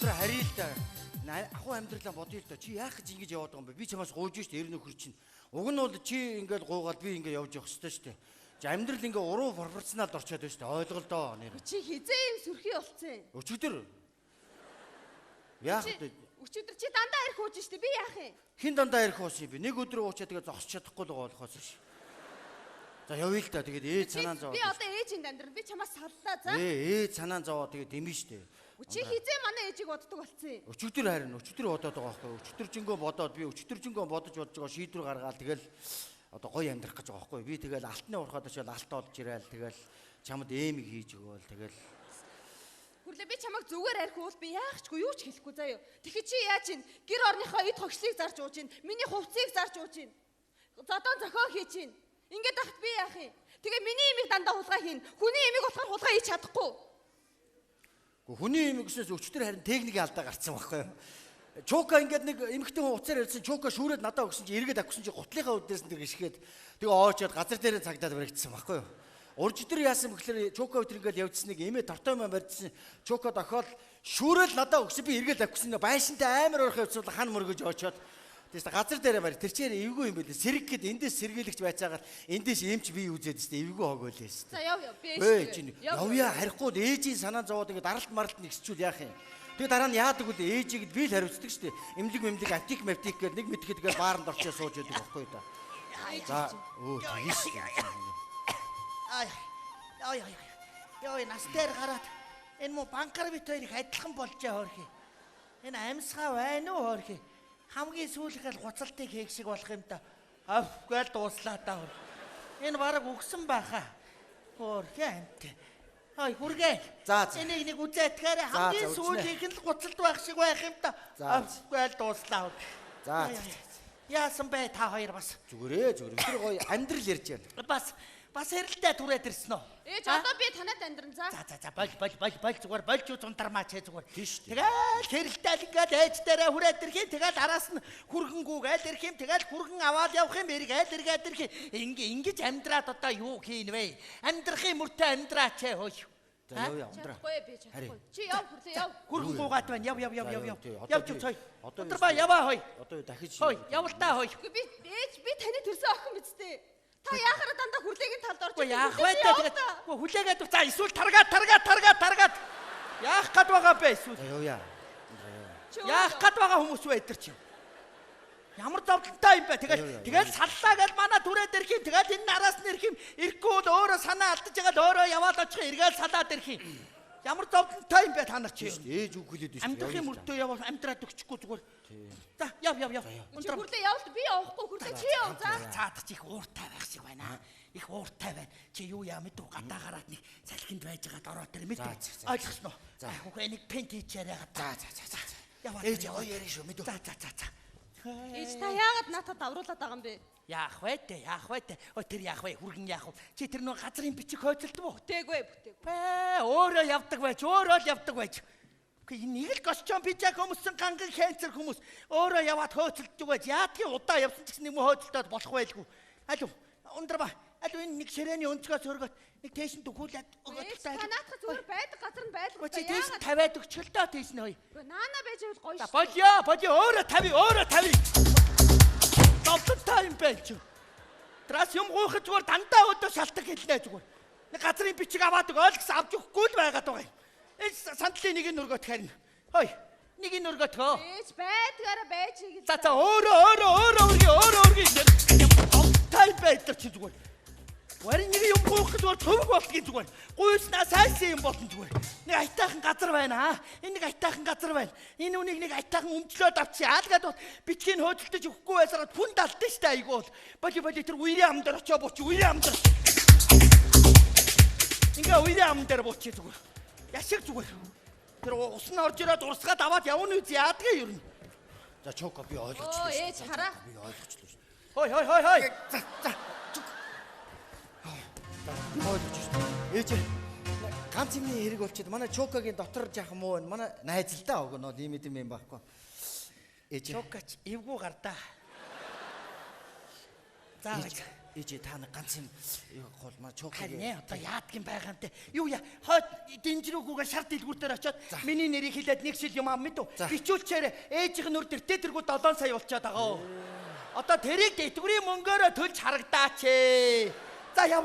өнөөдөр харъя л да. Ахуй амьдралаа бодъё л да. Чи яах гэж ингэж яваад байгаа юм бэ? Би чамаас гуйж штэ ер нөхөр чинь. Уг нь бол чи ингээл гуугаад би ингээ явж явах хэрэгтэй штэ. За амьдрал ингээ уруу пропорционалд орчоод байна штэ. Ойлголоо нэр. Чи хизээ юм сүрхий болцсон. Өчигдөр. Яах вэ? Өчигдөр чи дандаа ирэх ууж штэ. Би яах юм? Хин дандаа ирэх ууш би. Нэг өдрөө уучаад тэгээ зогсож чадахгүй л байгаа болохоос ш. За явъя л да. Тэгээд ээж санаан зовоод. Би одоо ээжинд амьдрал. Би чамаас саллаа за. Ээж санаан зовоод тэгээд дэмэн штэ. Чи хизээ манай ээжийг боддог болцсон. Өчигдөр харин өчигдөр бодоод байгаа байхгүй. Өчигдөржингөө бодоод би өчигдөржингөө бодож байгаа шийдвэр гаргаад тэгэл одоо гоё амьдрах гэж байгаа байхгүй. Би тэгэл алтны урахад очил алт олж ирээл тэгэл чамд ээмиг хийж өгөөл тэгэл Хүрлээ би чамайг зүгээр арих уул би яахчгүй юу ч хэлэхгүй заяа. Тэгэхэд чи яаж ийн гэр орныхоо эд хогшлыг зарж ууж ийн. Миний хувцсыг зарж ууж ийн. Зодон зохио хийж ийн. Ингээд ахт би яах юм? Тэгээ миний имийг дандаа хулгай хийн. Хүний имийг болохоор хулгай хийж чадахгүй. Хүний имийг гэснээс өчтөр харин техникийн алдаа гарцсан байхгүй юу? Чока ингээд нэг эмхтэн уцаар ярьсан чока шүүрээд надад өгсөн чи эргээд авчихсан чи гутлынхаа үднээс нь тэр гიშгээд тэгээ оочоод газар дээр цагдаад баригдсан байхгүй юу? Урждэр яасан бэхлээр чока өтер ингээд явжсныг эмээ тортой маань барьдсан чока дохоод шүүрэл надад өгсөн би эргээд авчихсан байшинтай амар орох явцвал хан мөргөж оочоод тэгээс газар дээр барь тэр чинь эвгүй юм бэлээ сэрэг гэд эндээс сэргийлэгч байцаагаар эндээс эмч бие үзээд тест эвгүй хогоолээ тест. За яв би явъя харихгүй ээжийн санаа зовоод ингээд даралт маралт нэгсчүүл яах юм. Тэгээ дараа нь яадаг үл ээжийг би л хариуцдаг штэ. Эмлэг аптик гэдэг нэг мэдхэд тэгээд бааранд орчоо сууж яадаг байхгүй да. За тийш. Яа настер гараад энэ мо банкар бит хоёрыг адилхан болжээ хоорхи. Энэ амьсгаа байна уу хоорхи? Хамгийн сүүлэхэл гуцалтыг хийх шиг болох юм да. Гээл дууслаа даа. Энэ бараг өгсөн баха. Хоорхи амт. Хай хүргээ. За. Энийг нэг үзээ тэгэхээр хамгийн сүүлийнх нь л гуцалт байх шиг байх юм да. Гээл дууслаа. За. Яасан бэ та хоёр бас? Зүгээрээ зүгээр. Тэр гоё амьдрал ярьж байна. Бас хэрэлдээ түрээд ирсэн үү? Ээж одоо би танад амьдран за. За болж зүгээр болж зундармаач зүгээр. Тийш. Тэгэл хэрэлдээ ингээд ээж дээрээ хүрээд ирэх юм. Тэгэл араас нь хүргэнгүүгээл ирэх юм. Тэгэл хүргэн аваад явах юм. Эргээд ирэх юм. Ингэж амьдраад одоо юу хийн вэ? Амьдрахын мөртөө амьдраач хөөе. За яв ундраа. Чадахгүй би чадахгүй. Чи яв хүрлээ яв. Хүргэнгүүгаад байна. Яв. Явж цой. Өдөр ба яваа хөөе. Одоо дахиж. Хөөе, явалтаа хөөе. Би таны төрсөн охин биз дээ. Та яахаараа дандаа хүрлээгийн талд орж ирсэн. Яах вэ тэгээд хүлээгээд за эсвэл таргаад. Яах гээд байгаа бэ эсвэл. Явъя. Яах гээд байгаа хүмүүс вэ эдгэр чи. Ямар зовлонтой юм бэ? Тэгэл саллаа гэж манай түрээд ирэх юм. Тэгэл энэ нараас нь ирэх юм. Ирэхгүй бол өөрөө санаа алдаж байгаа л өөрөө яваад очих эргээл салаад ирэх юм. Ямар зовлонтой юм бэ та нар чи? Ээж үг хэлээд байна. Амьдрахын мөртөө яваад амьдраад өгчихгүй зүгээр. За яв. Чи хүрлээ явалт би явахгүй хүрлээ чи яв за. Цаад чи их ууртай байх шиг байна. Их ууртай байна. Чи юу яа мэдв гадаа гараад нэг салхинд байж байгаад ороо тэр мэд. Ойлгосноо. За хүүхээ нэг пент хийчээрээ. За. Яваа. Ээж гоё ярина шүү мэдв. За. Ээж та яагаад надад давруулаад байгаа юм бэ? Яах вэ? Ой тэр яах вэ? Хүргэн яах вэ? Чи тэр нөө газрын бичиг хойцолдов уу? Бүтээгүй. Өөрөө явдаг байж. Үгүй нэг л костюм пижак хүмүүссэн ганган хэнцэр хүмүүс өөрөө яваад хойцолддог байж. Яадгийн удаа явсан ч гэсэн нэг хойцолдоод болох байлгүй. Алуу ундраа ба. Алуу энэ нэг ширээний өнцгөөс өргөт нэг тэшин дөхүүлээд өгөөд таа. Та наадах зүгээр байдаг газар нь байлгүй. Чи тийш тавиад өгчлөө тэшин хой. Наана байж бол гоё шүү. Болио өөрөө тави. Давталтай юм байна чи. Трас юм гоохож зүгээр дандаа өдөө шалтак хэлнэ зүгээр. Нэг газрын бичиг аваад ойлгос авч өгөхгүй л байгаад байгаа юм. Эс сандлын нэг нь өргөт харин. Хой. Нэг нь өргөт хөө. Ээж байдгаараа байж гэж. За өөрөө өргий. Давталтай байдаг чи зүгээр. Варин нэг юм гоохож зүгээр төвөг болтгийн зүгээр. Гуйснаа сайсан юм болтон зүгээр. Нэг айтаахан газар байна. Энэ нэг айтаахан газар байна. Энэ үнийг нэг айтаахан өмчлөөд авчи. Аалгаад бичгийг хөөцөлдөж өгөхгүй байсараад хүн далдсан штэ айгуул. Боли тэр үерийн ам дээр очоо бууч. Үерийн ам дээр. Ингээ үерийн ам дээр бууч зүгээр. Яшиг зүгээр. Тэр ус нь орж ирээд урсгаад аваад явна үз яадгаа юу юм. За чоко би ойлгочлоо. Ээж хараа. Би ойлгочлоо шүү. Хой. За. Ээж ганц юмны хэрэг болчиход манай чокагийн дотор жаахан муу байна. Манай найз л даа өгнө ийм юм байхгүй. Ээж чокач эвгүй гардаа. За. ээжээ та нэг ганц юм гол маа чок. Харин одоо яадгийн байгаа юм те. Юу яа хойд дэмжрүүгүйгээ шар дэлгүүртээр очиод миний нэрийг хэлээд нэг шил юм ам мэдв. Бичүүлчээр ээжийн нүр дээр тэргүү 7 сая болчиход байгаа. Одоо тэрийг тэтгэврийн мөнгөөрөө төлж харагдаач ээ. За яв.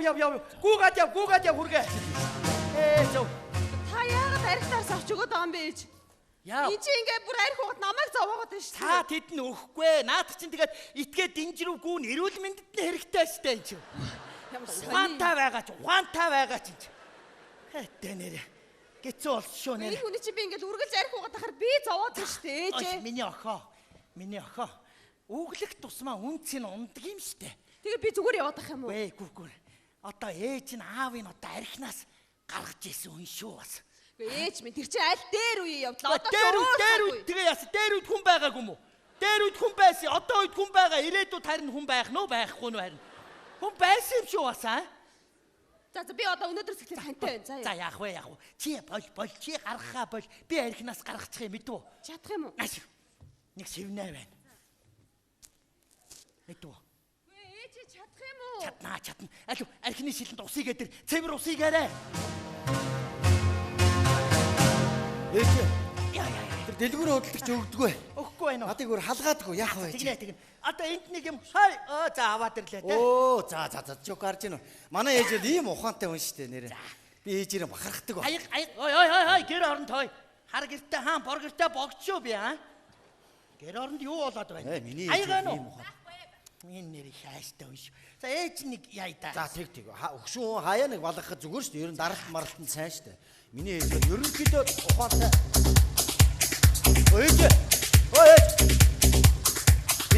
Гуугаад яв хүргээ. Зөө. Та яагаад архитаас авч өгöd байгаа юм бэ ээж? Яа. Энд чи ингээ бүр арх угад намайг зовоогоод байна шүү. Та тэдэн өгөхгүй. Наад чинь тэгээд итгээд дэмжрүүггүй нэрүүл мэндэд нь хэрэгтэй штэ энэ чинь. Ухаантай байгаа ч. Хэтэ нэрэ. Гэцүү болсон шүү нэрэ. Энэ хүний чи би ингээд үргэлж арх угаад тахаар би зовоод байна штэ ээж. Миний охоо. Өглөх тусмаа үнц нь ундаг юм штэ. Тэгээ би зүгээр яваад ах юм уу? Гүр. Одоо ээж нь аавын одоо архинаас гаргаж исэн хүн шүү бас. Ээж минь тэр чинь аль дээр үе явдлаа. Одоо дээр үед тэгээ яасан. Дээр үед хүн байгаагүй юм уу? Дээр үед хүн байсан. Одоо үед хүн байгаа. Ирээдүйд харин хүн байх нь уу байхгүй нь харин. Хүн байсан юм шүү бас аа. За би одоо өнөөдөр сэтгэл тантай байна. За яах вэ? Чи бол чи гаргахаа бол би архинаас гаргачих юм мэдв үү? Чадах юм уу? Нэг шивнэ байна. Мэдв үү? Ээж чадах юм уу? Чадна. Алуу архины шилэнд усыг дээр цэвэр усыг арай. Ээжээ. Яа. Тэр дэлгүүрээ хөдөлгөж өгдөггүй. Өгөхгүй байна уу? Надыг өөр халгаадаггүй яах вэ? Тэгнэ. Одоо энд нэг юм хай за аваад ирлээ те. Оо за чок гарч ийн. Манай ээж ийм ухаантай хүн шүү дээ нэрэ. Би ээжээрээ бахархдаг ба. Ой гэр оронд хой. Хар гэртээ хаан бор гэртээ богдчихоо би аа. Гэр оронд юу болоод байна? Миний ээж ийм ухаан. Миний нэр хайстай биш. За ээж нэг яа да. За тэг. Өгшүүн хаяа нэг балгахад зүгээр шүү дээ. Ер нь даралт маралтанд сайн шүү дээ. Миний ээж ерөнхийдөө ухаантай. Ээж.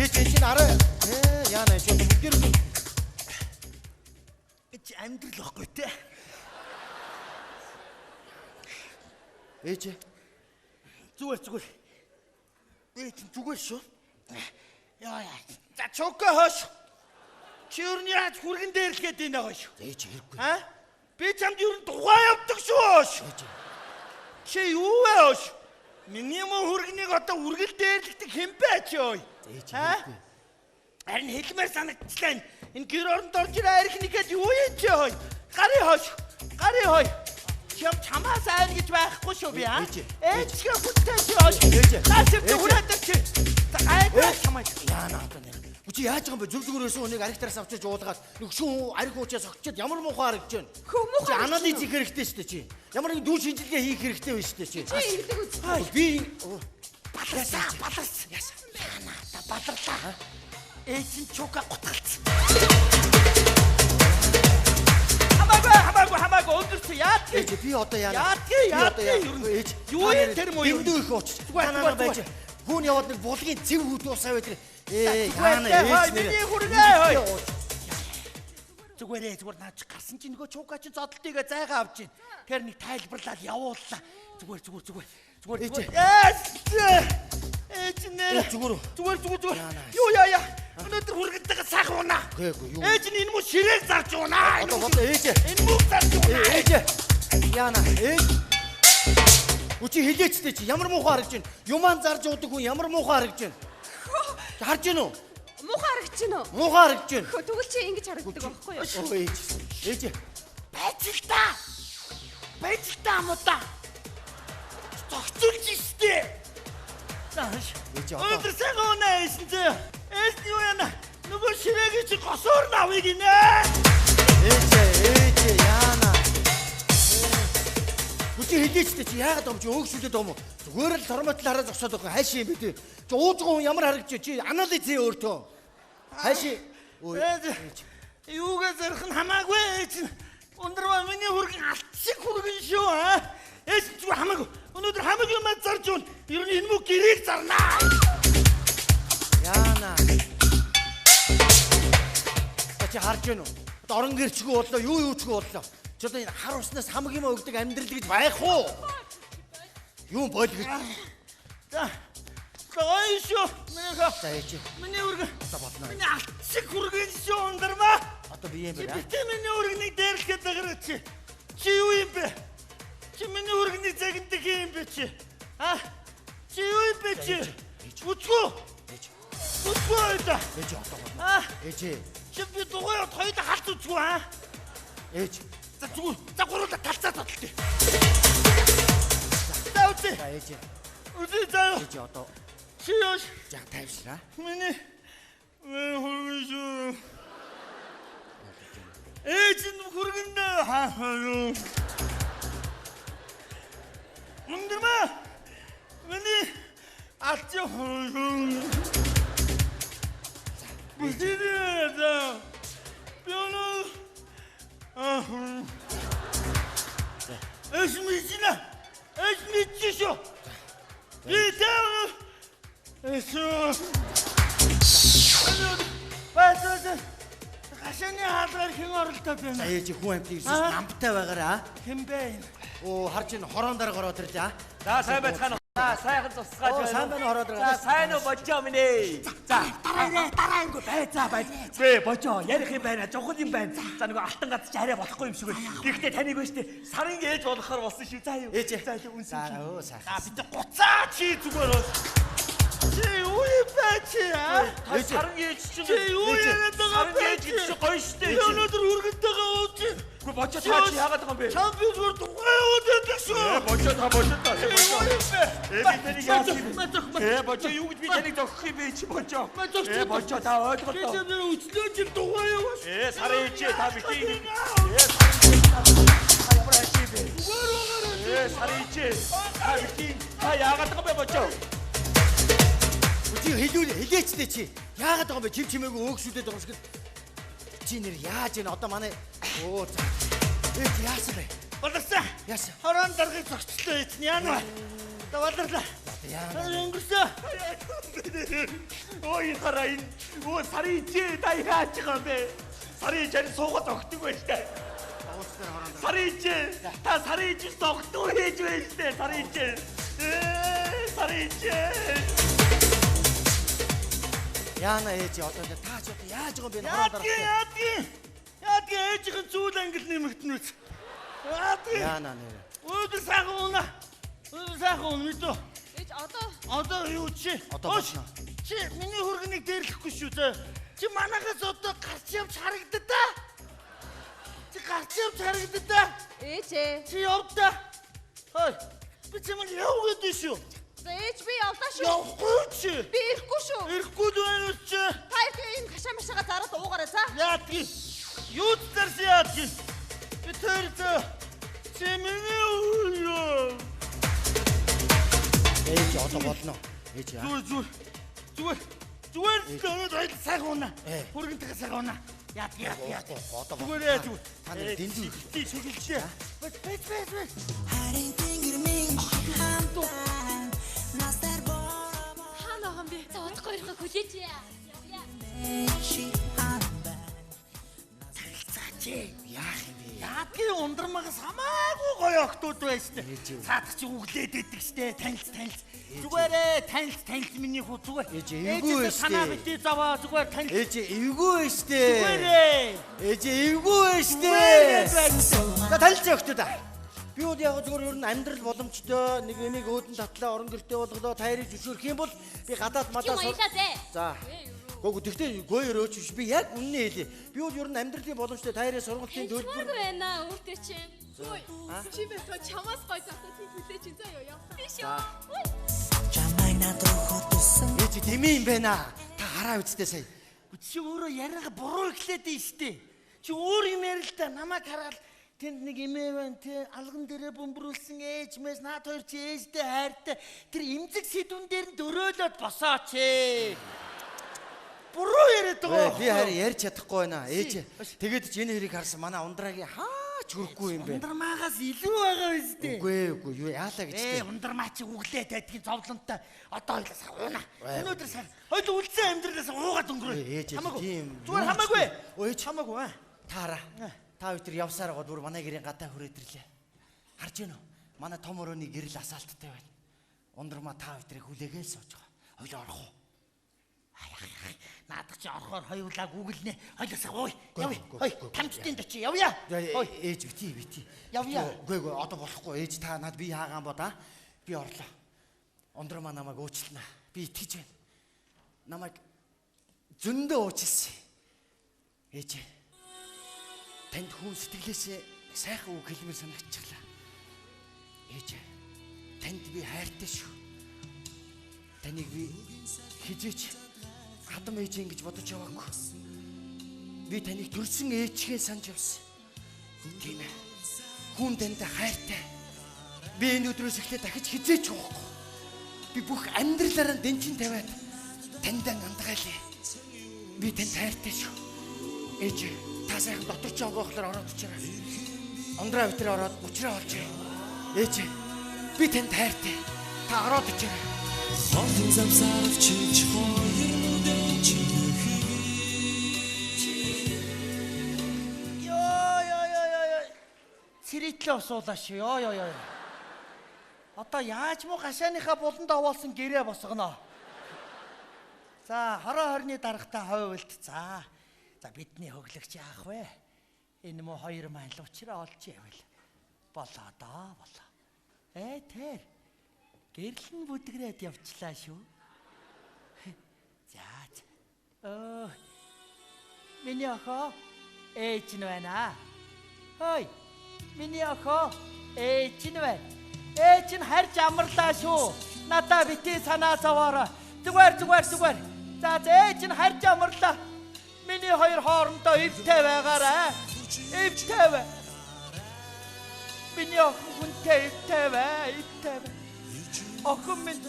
Ээж чинь арай. Яана чи бүгдэр. Ээж амьдрал واخгүй те. Ээж. Зүгээр. Ээж зүгээр шүү. Яа. За чокоо хоош. Чи юу яаж хүргэн дээрлгээд ийм байгаа шүү. Ээж хэрэггүй. Би чамд юу тухай явдаг шүү. Чи юу вэ хоош? Миний мөн хүргэнийг одоо үргэл дээрлэгдэг хэм бэ чи ой. Ээж хэрэггүй. Харин хэлмээр санагдчихлаа. Энэ гэр оронд орж ирээ архинийгээд юу юм чи ой. Гарын хоош. Чамаас айр гэж байхгүй шүү би аа. Ээжгээ хүчтэй чи ой. Наасив хүрээдэг чи. Айгаа чамайг. Яана одоо нэр. Чи яаж байгаа юм бэ? Зүг өрөөсөн хүнийг архитараас авчиж уулгаад нөгшүүн арх уучаас огчод ямар муухай харагдж байна. Хүмүүх чи анализ хийх хэрэгтэй шүү дээ чи. Ямар нэг дүү шинжилгээ хийх хэрэгтэй байна шүү дээ чи. Чи ингэдэг үз. Би баларс. Яана та баларлаа. Ээж нь чука гутгалцсан. Хамаагүй өндөрч яад. Ээж би одоо яана. Яад. Ээж юу юм тэр муу юу? Эндүү их ууч. Танаа байж. Хүн яваад нэг булгийн цэв хүүд уусаа байдаг. Яана ээж миний хүргээ. Зүгээр наач гарсан чинь нөгөө чука чинь зодолтойгоо зайгаа авч чинь. Тэр нэг тайлбарлаад явууллаа. Зүгээр. Ээж нэ. Зүгээр. Юу яа. Өнөөдөр хүргэдэг сайхан унаа. Гээгүй юу. Ээж нь энэ муу ширээг зарж унаа. Одоо ээж. Энэ муу зарж унаа. Ээж. Яана ээж. Үчи хилээчтэй чи ямар муухай харагдаж байна. Юман зарж уудаг хүн ямар муухай харагдаж байна. Харж гин үү? Муухай харагдаж байна уу? Муухай харагдаж байна. Тэгвэл чи ингэж харагддаг байхгүй юу? Ээж. Байцтай амуудаа. Зогцолж истэ. Зааш. Ээж одоо. Өнөөдөр сайн унаа ийсэн зэ. Ээж юу яана? Нөгөө ширээгийн чи госоор навыг гинэ. Ээж яана. Үчи хилээчтэй чи яагаад юм чи өөгшүүлээд юм уу? Зүгээр л тормотлоо хараа зогсоод байгаа. Хайш юм бэ тий. Чи уужгаа хүн ямар харагдаж чи анализ хий өөртөө. Хайш. Юугаа зарах нь хамаагүй ээж. Өндрөө миний хүргэн алт шиг хүргэн шүү аа. Ээж зүгээр хамаагүй. Өнөөдөр хамаагүй юм зарж уун. Ер нь энэ муу гэрийг зарнаа. Яана. Чи харж гэнэ үү? Орон гэрчгүй боллоо, юучгүй боллоо. Чи одоо энэ хар уснаас хамаг юм өгдөг амьдрал гэж байх уу? Юу бол гэж. За. Гойшо. За ээж. Миний үргэн. Одоо бодно. Миний алт шиг хүргэн шүү өндрмаа. Одоо би юм бэ? Чи миний үргэнийг дээрлэхэд байгаа чи. Чи юу юм бэ? Чи миний үргэнийг загнадаг юм бэ чи? Чи юу юм бэ чи? Үчгөө. Ээж. Үчгөө. Ээж одоо бодно. Ээж. Чи би дугуй үзгүй аа. Ээж. За зүгээр. За гуруула талцаа тодлоо. За үзье. За ээж. Үзье заа. Ээж одоо Чи яаш? за тайвшраа. Миний хөргөж. Ээж нь хөргөндөө хаахаа. Мундрма. Миний алж хөргөн. Бүдэрээ. Бёно. Эсмична. Эсмичшо. Идээ. Эсо. Баатаа. Хашааны хаалгаар хэн оролдоод байна? За ээж хүн амтыг ирсэн намтай байгаараа. Хэн бэ? Оо харж ин хороон дараа гороод ирлээ. За сайн байцгаана. За сайхан тусгаж Оо сайн байна ороод ирээ. За сайн уу божоо минь ээ. За дараагүй бай за бай. Бэ божоо ярих юм байна. Жохол юм байна. За нөгөө алтан гад чи хараа болохгүй юм шиг байна. Гэхдээ таны биш үү? Сарын ээж болохоор болсон шүү. За юу. Ээж. За үнсэн. За оо сайхан. За бид гуцаа чи зүгээр бол. Чи юу юм бэ чи аа? Сарын ээж чинь. Чи юу яриад байгаа Сарын бэ? ээж гэж чи гоё штэ. Би өнөөдөр үргэлтэйгээ ууж. Гэхдээ божоо та чи яагаад байгаа юм бэ? Чам би зүгээр тухай уудаад шүү. Божоо та божоо та. Юу юм бэ? Би тэнийг яах юм? Божоо юу гэж би таныг зогсох юм бэ чи божоо? Божоо та Би ойлголоо. чамд үчлөө чи тухай юу? Сарын ээж та битгий. Сарич. Та яагаад байгаа бэ бочоо? Чи хэлээчтэй чи. Яагаад байгаа юм бэ? Чим чимээгүй өөгшүүлээд байгаа юм шиг. Чи нэр яаж ийн одоо манай оо за. Ээж яасан бэ? Боловсон. Яасан? Хорон даргыг зогцлоо эцэн яана. Та болорлаа. Яана. Өнгөрсөн. Ой хараа энэ. Оо сарич та яаж байгаа юм бэ? Сарич энэ суугаад огтдаг байж таа. Сарич та сарич согтуу хийж байж таа сарич. Сарич. Яана ээж одоо та ч одоо яаж байгаа юм бэ? Хорон дараа. Яадгийн ээжийн зүйл ангил нэмэгдэнүүц. Яана нэр. Өөдөр сайхан уна. Өөдөр сайхан уна мэдөө. Ээж одоо Одоо юу чи? Одоо болно. Чи миний хөргөнийг дээрлэхгүй шүү дээ. Чи манайхаас одоо гарч явж харагдаад та. Чи гарч явж харагдаад та. ээжээ. Чи явда. Хой. Би чамд явгээд шүү. За ээж би явлаа шүү. Явахгүй чи. Би ирэхгүй шүү. Ирэхгүй байна уу чи? Та их энэ хашаа машаага зараад уугаарай за. Яадгийн. Юу зарсан яадгийн. Би тэр зөө. Чи миний уулаа. Ээж одоо болно. Ээж яа. Зүгээр өнөөдөр сайхан унаа. Хөргөнтэйгээ сайхан унаа. Яадгийн. Одоо Зүгээр яа зүгээр. Та нар дэндүү. Ти шигэлжээ. Бэс. Хаана байгаа юм бэ? За удахгүй ирэхээ хүлээж яа. Яах юм бэ? Яадгийн ундрмагаас хамаагүй гоё охтууд байстай. Цаадах чи үглээд идэг штэ. Танилц. Зүгээрээ танилц миний хүү зүгээр. Ээж эвгүй байж Санаа тээ. бити заваа зүгээр танилц. Ээж эвгүй байж тээ. Зүгээрээ. Ээж эвгүй байж тээ. За танилцаа өгтөө да. Би бол яг зүгээр ер нь амьдрал боломжтой нэг энийг өөдөн татлаа орон гэртээ болголоо тайрыг зөвшөөрөх юм бол би гадаад Юм мадаас аялаа зэ. За. Гоо тэгтээ гойрооч биш би яг үнэн хэлээ. Би бол ер нь амьдралын боломжтой тайраа сургалтын Хэлмээр төлбөр байна өөртөө чинь. Ой, чи бэсо чамаас гой завтаа хүлээж ин заяа яа. Биш үү? ээж дэмий юм байна. Та хараа үсттэй сая. Чи өөрөө яриага буруу ихлээд дээ штэ. Чи өөр юм ярил л да намайг хараад тэнд нэг эмээ байна те алган дээрээ бөмбөрүүлсэн ээж мэс наад хоёр чи ээжтэй хайртай тэр эмзэг сэдвэн дээр нь дөрөөлөд босооч ээ. Буруу яриад байгаа. Би хараа ярьж чадахгүй байна. Ээж тэгээд ч энэ хэрийг харсан манай ундрагийн хаач хөрөхгүй юм бэ. Ундрмаагаас илүү байгаа биз дээ. Үгүй юу яалаа гэж дээ. Ундрмаа чи үглээд байдгийн зовлонтой одоо хоёлаас ууна. Өнөөдөр сайн. Хоёул үлдсэн амьдралаас уугаад өнгөрөө. Ээж тийм. Зүгээр хамаагүй. Ээж Хамаагүй аа. таараа. Та өдөр явсаар гоо бүр манай гэрийн гадаа хүрээдэрлээ. Харж гэнэ үү? Манай том өрөөний гэрэл асаалттай байна. Ундрмаа та өдрийг хүлээгээл сууж байгаа. Хоёул орох уу? Наадах чи орохоор хоёулаа гүгэлнэ. Хоёлаас ууй. Явъя. Хой. Тамчтын дэ чи явъя. Хой. Ээж бити. Явъя. Үгүй одоо болохгүй. Ээж та над би хаагаан бод аа. Би орлоо. Ундрмаа намайг уучлана. Би итгэж байна. Намайг зөндөө уучлсан. Ээж. танд хүн сэтгэлээсээ сайхан үг хэлмээр санагчлаа. Ээж, танд би хайртай шүү. Таныг би хизээч хадам ээж ингэж бодож яваагүй. Би таныг төрсөн ээжгээ санаж явсан. Тийм ээ. Хүн танд хайртай. Би энэ өдрөөс эхлээд дахиж хизээч уухгүй. Би бүх амьдралаараа дэнчин тавиад таньдаа андгаалъя. Би танд хайртай шүү. Ээж, та сайхан дотор ч онгоохлоор ороод очираа. Ондроо витрээ ороод учраа олж ий. Ээж, би танд хайртай. Та ороод очираа. Хотын замсаар чиж хоёроо чиг. Ёо. Цэрэтлээ усуулаа шүү. Ёо. Одоо яаж муу гашааныхаа буланд овоолсон гэрээ босгоно. За, хороо хорны дарагтай хойволт. За, бидний хөглөгч яах вэ? Энэ муу хоёр маань л учраа олж ивэл болоо доо. Тэр гэрлэн бүдгрээд явчлаа шүү. За. Миний охоо ээж нь байна. Хөөе. Миний охоо ээж нь байна. Ээж нь харж амарлаа шүү. Надаа битээ санаа зовоорой. Зүгээр. За, ээж нь харж амарлаа. Миний хоёр хоорондоо эвтэй байгаарай. Эвтэй бай. Миний охин хүнтэй эвтэй бай. Охин минь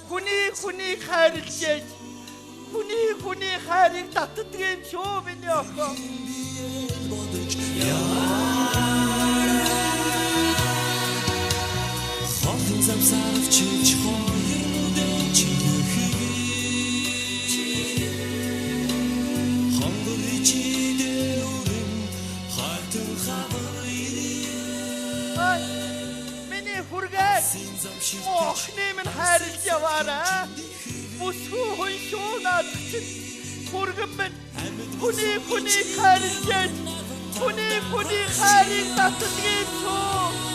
хүний хайрлж яаж хүний хайрыг татдаг юм шүү миний охин. Хотын замсаар чиж хоёроо чиг. Миний хүргээ охины минь хайрлж яваарай. Бүсгүй хүн шүү надад чинь хүргэн минь хүний хайрлж яаж хүний хайрыг татдаг юм шүү.